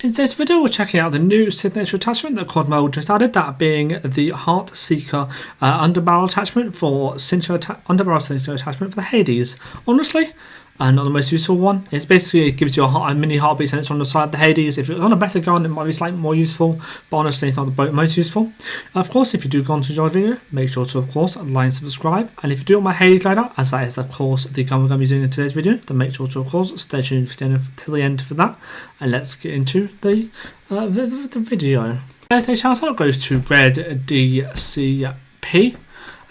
In today's video, we're checking out the new Signiture attachment that COD Mobile just added, that being the Heartseeker underbarrel attachment for underbarrel Signiture attachment for the HADES. Honestly, not the most useful one. It's basically, it gives you a mini heartbeat sensor on the side of the HADES. If it's on a better gun, it might be slightly more useful, but honestly, it's not the most useful. Of course, if you do go on to enjoy the video, make sure to, of course, like and subscribe. And if you do want my HADES Loadout, as that is, of course, the gun we're going to be doing in today's video, then make sure to, of course, stay tuned till the end for that. And let's get into the video. Today's shout out goes to Red DCP.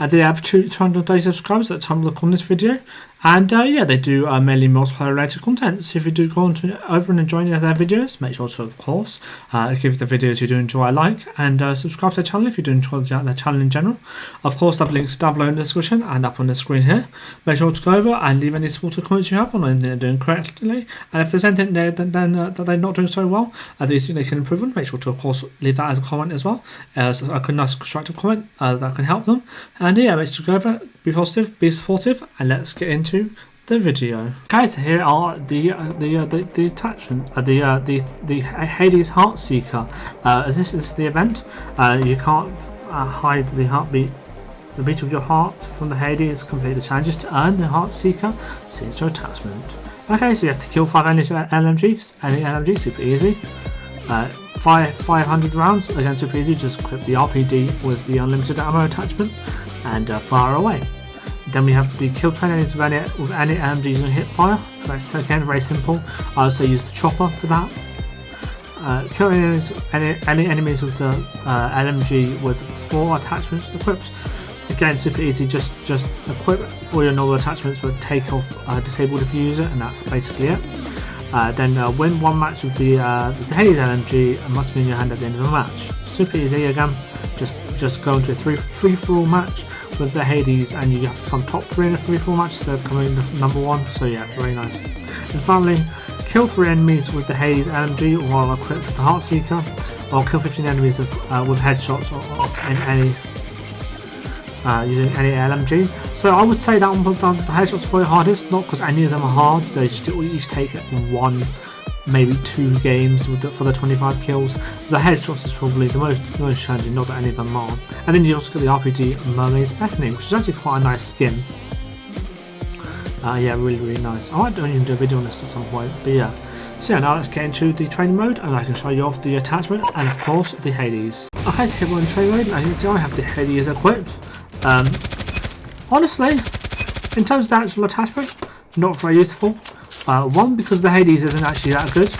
They have 230 subscribers at the time of recording this video, and yeah, they do mainly multiplayer related content. So if you do go on over and enjoy any of their videos, make sure to, of course, give the videos you do enjoy a like, and subscribe to their channel if you do enjoy their channel in general. Of course, I have links down below in the description and up on the screen here. Make sure to go over and leave any supportive comments you have on anything they're doing correctly, and if there's anything there that they're not doing so well, that you think they can improve on, make sure to, of course, leave that as a comment as well. So a nice constructive comment that can help them. And yeah, make sure to go over, be positive, be supportive, and let's get into the video. Okay, so here are the attachment, the HADES Heartseeker. This is the event. You can't hide the heartbeat. The beat of your heart from the HADES. Complete the challenges to earn the Heartseeker Signature attachment. Okay, so you have to kill 5 LMGs. Any LMG, super easy. 500 rounds, again super easy. Just equip the RPD with the unlimited ammo attachment and fire away. Then we have the kill 20 enemies with any LMGs and hip fire. So again, very simple. I also use the chopper for that. Kill any enemies with the LMG with 4 attachments equipped. Again, super easy. Just equip all your normal attachments, but take off disabled if you use it, and that's basically it. Then win one match with the HADES LMG and must be in your hand at the end of the match. Super easy again. Just go into a free-for-all match with the HADES, and you have to come top 3 in a free-for-all match instead of coming number 1. So yeah, very nice. And finally, kill 3 enemies with the HADES LMG while equipped with the Heartseeker, or kill 15 enemies with headshots or in any. Using any LMG. So I would say that one, the headshots are probably hardest, not because any of them are hard, they just each take 1, maybe 2 games for the 25 kills. The headshots is probably the most challenging, not that any of them are. And then you also get the RPG Mermaid's Beckoning, which is actually quite a nice skin. Yeah, really nice. I might even do a video on this at some point, but yeah. So yeah, now let's get into the training mode, and I can show you off the attachment and of course the HADES. Okay, so here we're in training mode, and as you can see I have the HADES equipped. Honestly, in terms of the actual attachment, not very useful. One, because the HADES isn't actually that good.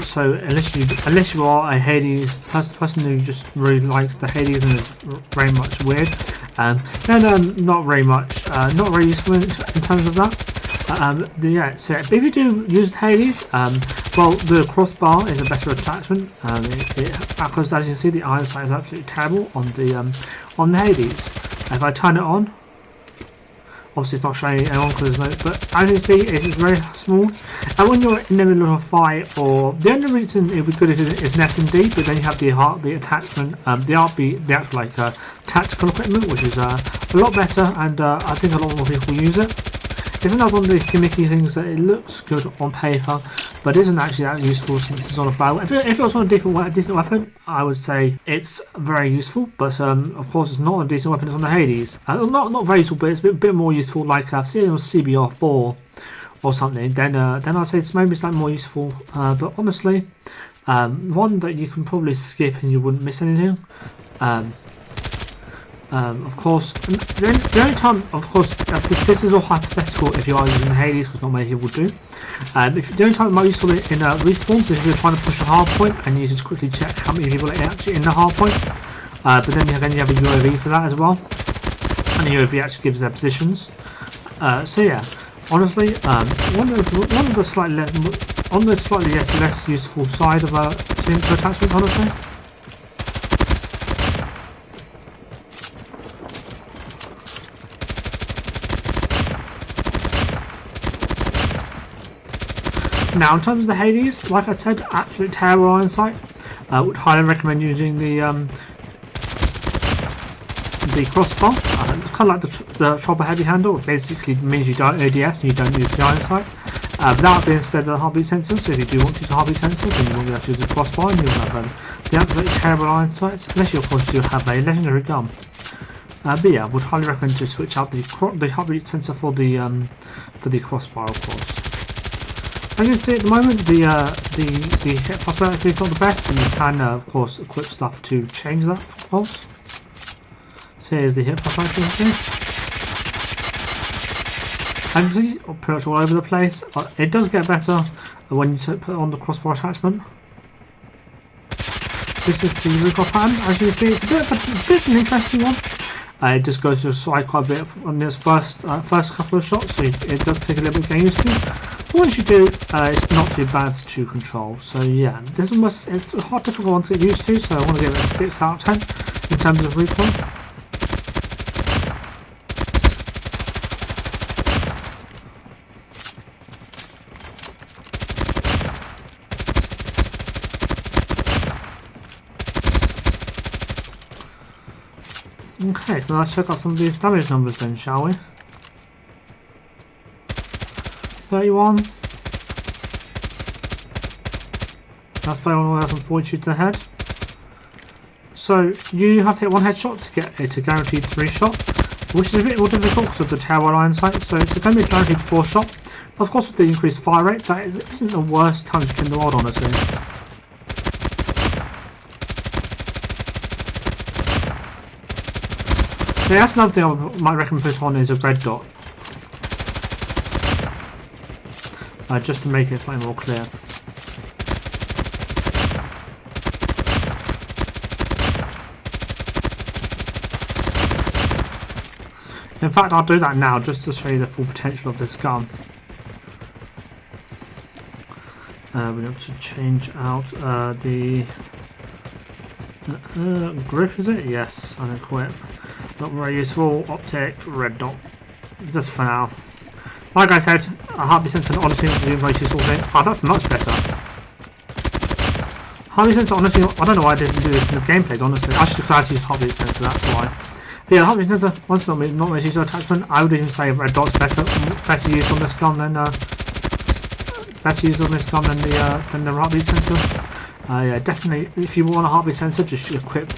So unless you are a HADES person who just really likes the HADES and is very much weird, then not very useful in terms of that. Yeah, so if you do use the HADES, well, the crossbar is a better attachment. Because as you can see, the iron sight is absolutely terrible on the HADES. If I turn it on, obviously it's not showing anyone because there's no, but as you see, it's very small. And when you're in the middle of a fight, or the only reason it would be good if it's an SMD, but then you have the attachment, the actual tactical equipment, which is a lot better, and I think a lot more people use it. It's another one of these gimmicky things that it looks good on paper, but isn't actually that useful since it's on a bow. If it was on a decent weapon, I would say it's very useful, but of course it's not a decent weapon, it's on the HADES. Not very useful, but it's a bit more useful, like say it was CBR4 or something, then I'd say it's maybe slightly more useful, but honestly, one that you can probably skip and you wouldn't miss anything. Of course, the only time, of course, this is all hypothetical if you are using the HADES, because not many people do. The only time it might be useful in respawns is if you're trying to push a hard point and you just quickly check how many people are actually in the hard point. But then you have a UAV for that as well, and the UAV actually gives their positions. So yeah, honestly, one of the slightly less useful side of a Signiture attachment, honestly. Now, in terms of the HADES, like I said, absolute terrible iron sight. Would highly recommend using the crossbar. It's kind of like the chopper heavy handle. It basically means you don't ODS and you don't use the iron sight. But that would be instead of the heartbeat sensor, so if you do want to use a heartbeat sensor, then you won't be able to use the crossbar and you'll have the absolutely terrible iron sights, unless you of course do have a legendary gun. But yeah, I would highly recommend to switch out the heartbeat sensor for the crossbar, of course. As you can see at the moment, the hipfire actually is not the best, but you can of course equip stuff to change that, of course. So here's the hipfire actually. And see, pretty much all over the place. It does get better when you put on the crossbar attachment. This is the recoil pattern. As you can see, it's a bit of an interesting one. It just goes to the side quite a bit on this first couple of shots, so it does take a little bit of getting used to. But once you do, it's not too bad to control. So yeah, it's a hard, difficult one to get used to. So I want to give it a 6 out of 10 in terms of recoil. Okay, so let's check out some of these damage numbers then, shall we? 31. That's 31,042 to the head. So you have to hit one headshot to get it a guaranteed 3 shot, which is a bit more difficult because of the terrible iron sight. So it's going to be a guaranteed 4 shot. But of course, with the increased fire rate, that isn't the worst time to kill in the world, honestly. Yeah, that's another thing I might recommend put on is a red dot. Just to make it slightly more clear. In fact, I'll do that now just to show you the full potential of this gun. We have to change out the grip, is it? Yes, unequip. Not very useful. Optic, red dot. Just for now. Like I said, a heartbeat sensor honestly is a very useful thing. Oh, that's much better. Heartbeat sensor honestly, I don't know why I didn't do this in the gameplay, honestly. I should have tried to use heartbeat sensor, that's why. But yeah, heartbeat sensor, once not much use attachment, I would even say red dot's better used on this gun than the heartbeat sensor. Yeah, definitely. If you want a heartbeat sensor, just equip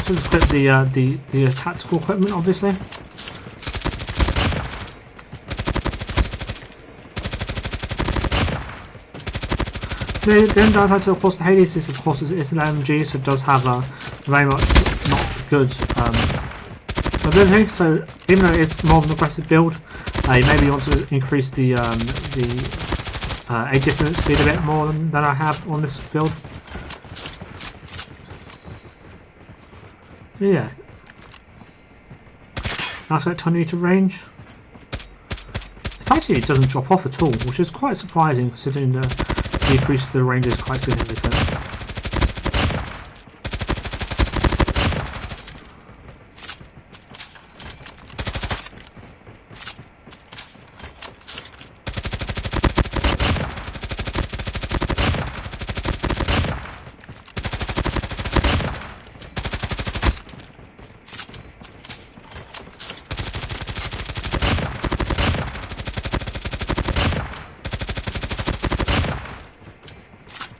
just equip the tactical equipment, obviously. The only downside to, of course, the Hades is, of course, it's an LMG, so it does have a very much not good ability. So even though it's more of an aggressive build, you maybe want to increase the aim distance speed a bit more than I have on this build. But yeah, that's at 20 meter range. It doesn't drop off at all, which is quite surprising considering the decrease to the range is quite significant.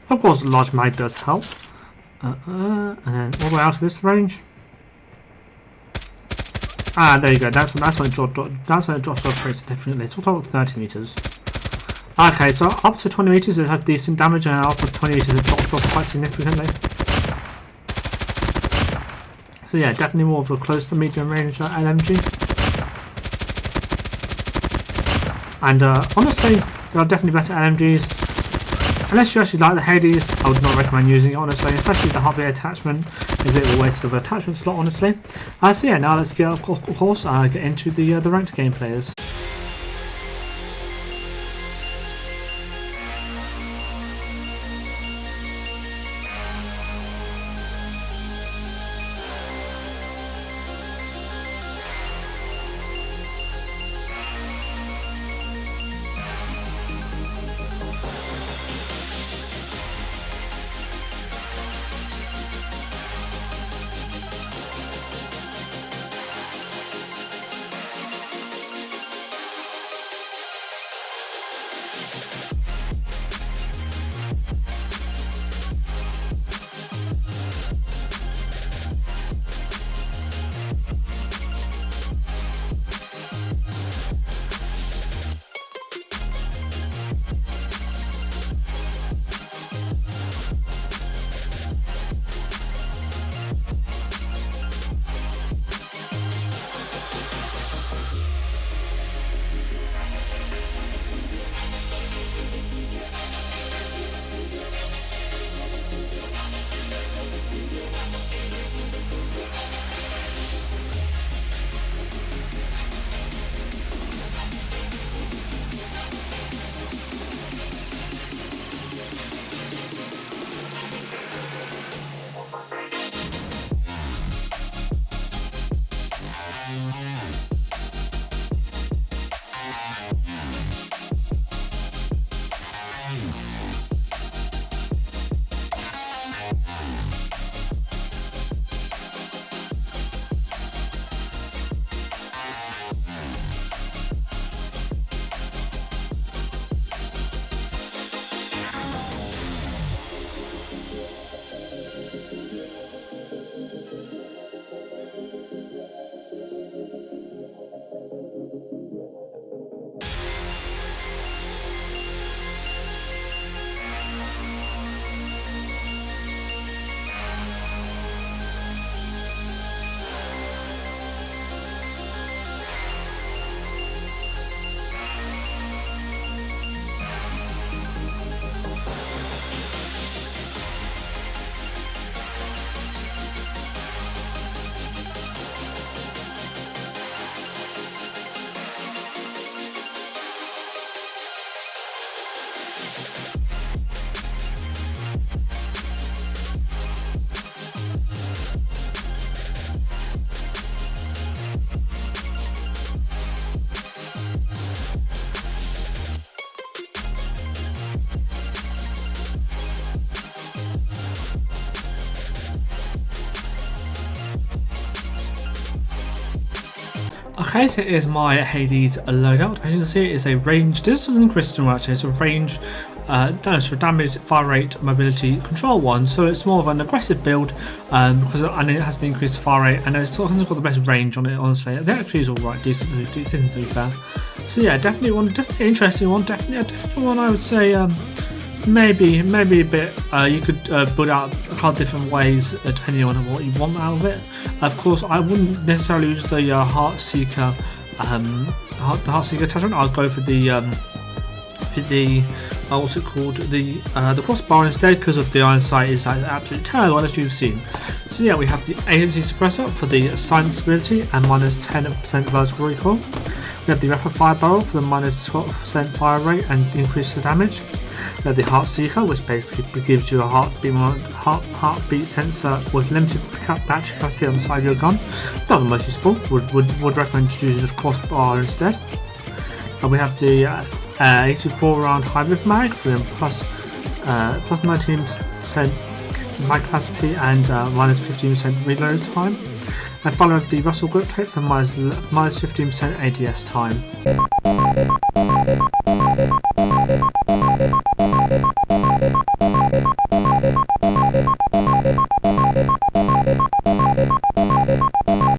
Of course, a large mag does help. And then all the way out of this range. Ah, there you go. That's when it drops off pretty significantly. It's all about 30 meters. Okay, so up to 20 meters it has decent damage, and up to 20 meters it drops off quite significantly. So yeah, definitely more of a close to medium range LMG. And honestly, there are definitely better LMGs. Unless you actually like the Hades, I would not recommend using it, honestly, especially the heartbeat attachment. It's a bit of a waste of an attachment slot, honestly. So yeah, now let's get, of course, get into the ranked game players. Okay, so here's my HADES loadout. As you can see, it is a range. This doesn't increase too much. It's a range, so damage, fire rate, mobility, control one. So it's more of an aggressive build, because and it has the increased fire rate, and it's sort of got the best range on it. Honestly, the actually is all right, decent to be fair. So yeah, definitely one, definitely interesting one. Definitely one. I would say. Maybe a bit. You could build out a couple different ways depending on what you want out of it. Of course, I wouldn't necessarily use the Heartseeker, the Heartseeker attachment. I'll go for the what's it called, the crossbar instead, because of the iron sight is like absolutely terrible, as you've seen. So yeah, we have the agency suppressor for the silence ability and minus 10% vertical recoil. We have the rapid fire barrel for the minus 12% fire rate and increase the damage. We have the Heartseeker, which basically gives you a heartbeat sensor with limited battery capacity on the side of your gun. Not the most useful. Would recommend using the crossbar instead. And we have the 84 round hybrid mag for them plus 19% mag capacity and minus 15% reload time. And followed the Russell grip tape for minus 15% ADS time.